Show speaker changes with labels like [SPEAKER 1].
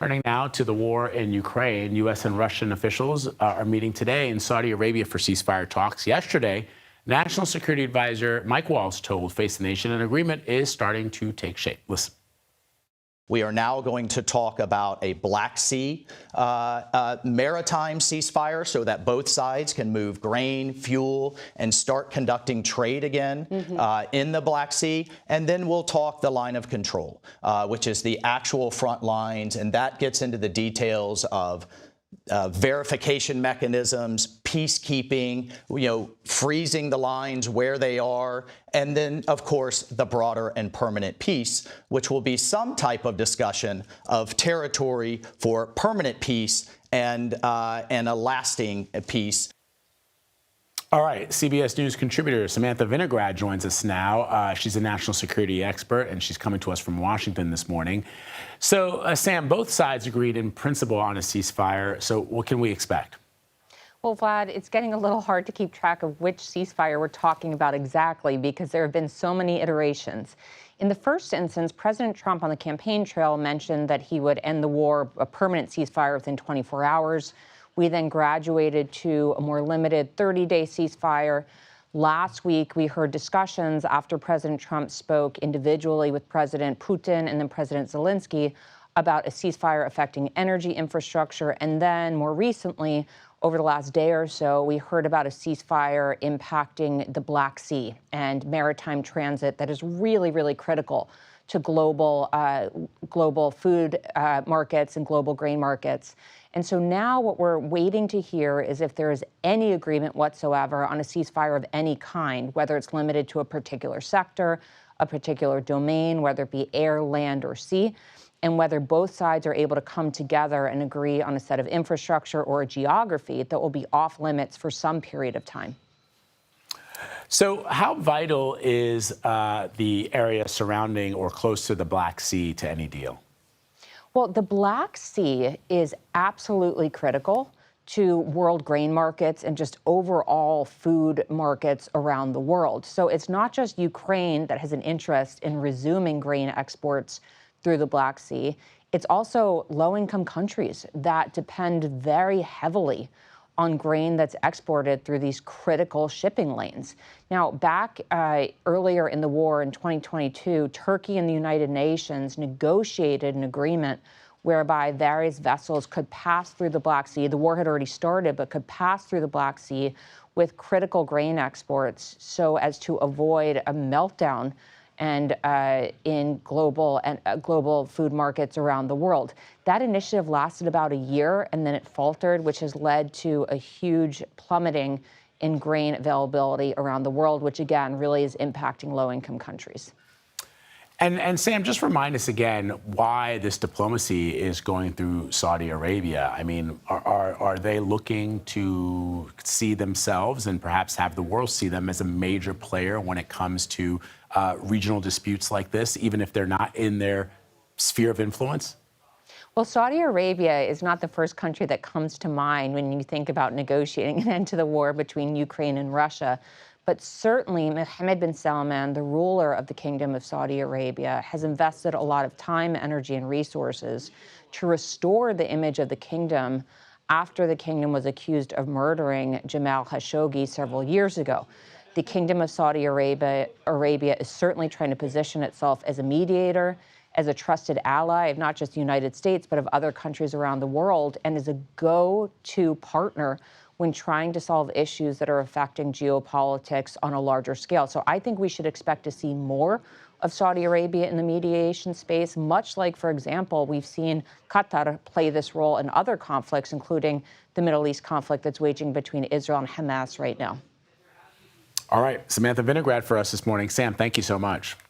[SPEAKER 1] Turning now to the war in Ukraine, U.S. and Russian officials are meeting today in Saudi Arabia for ceasefire talks. Yesterday, National Security Advisor Mike Waltz told Face the Nation an agreement is starting to take shape. Listen.
[SPEAKER 2] We are now going to talk about a Black Sea maritime ceasefire so that both sides can move grain, fuel, and start conducting trade again in the Black Sea. And then we'll talk the line of control, which is the actual front lines. And that gets into the details of verification mechanisms, peacekeeping, freezing the lines where they are, and then, of course, the broader and permanent peace, which will be some type of discussion of territory for permanent peace and a lasting peace.
[SPEAKER 1] All right, CBS News contributor Samantha Vinograd joins us now. She's a national security expert, and she's coming to us from Washington this morning. So, Sam, both sides agreed in principle on a ceasefire. So what can we expect?
[SPEAKER 3] Well, Vlad, it's getting a little hard to keep track of which ceasefire we're talking about exactly because there have been so many iterations. In the first instance, President Trump on the campaign trail mentioned that he would end the war, a permanent ceasefire within 24 hours. We then graduated to a more limited 30-day ceasefire. Last week, we heard discussions after President Trump spoke individually with President Putin and then President Zelensky about a ceasefire affecting energy infrastructure. And then more recently, over the last day or so, we heard about a ceasefire impacting the Black Sea and maritime transit that is really, really critical to global food markets and global grain markets. And so now what we're waiting to hear is if there is any agreement whatsoever on a ceasefire of any kind, whether it's limited to a particular sector, a particular domain, whether it be air, land, or sea, and whether both sides are able to come together and agree on a set of infrastructure or a geography that will be off limits for some period of time.
[SPEAKER 1] So how vital is the area surrounding or close to the Black Sea to any deal?
[SPEAKER 3] Well, the Black Sea is absolutely critical to world grain markets and just overall food markets around the world. So it's not just Ukraine that has an interest in resuming grain exports through the Black Sea. It's also low-income countries that depend very heavily on grain that's exported through these critical shipping lanes. Now, back earlier in the war in 2022, Turkey and the United Nations negotiated an agreement whereby various vessels could pass through the Black Sea. The war had already started, but could pass through the Black Sea with critical grain exports so as to avoid a meltdown and in global food markets around the world. That initiative lasted about a year, and then it faltered, which has led to a huge plummeting in grain availability around the world, which again really is impacting low-income countries.
[SPEAKER 1] And Sam, just remind us again why this diplomacy is going through Saudi Arabia. I mean, are they looking to see themselves and perhaps have the world see them as a major player when it comes to regional disputes like this, even if they're not in their sphere of influence?
[SPEAKER 3] Well, Saudi Arabia is not the first country that comes to mind when you think about negotiating an end to the war between Ukraine and Russia. But certainly, Mohammed bin Salman, the ruler of the Kingdom of Saudi Arabia, has invested a lot of time, energy, and resources to restore the image of the kingdom after the kingdom was accused of murdering Jamal Khashoggi several years ago. The Kingdom of Saudi Arabia is certainly trying to position itself as a mediator, as a trusted ally of not just the United States, but of other countries around the world, and as a go-to partner when trying to solve issues that are affecting geopolitics on a larger scale. So I think we should expect to see more of Saudi Arabia in the mediation space, much like, for example, we've seen Qatar play this role in other conflicts, including the Middle East conflict that's waging between Israel and Hamas right now.
[SPEAKER 1] All right, Samantha Vinograd for us this morning. Sam, thank you so much.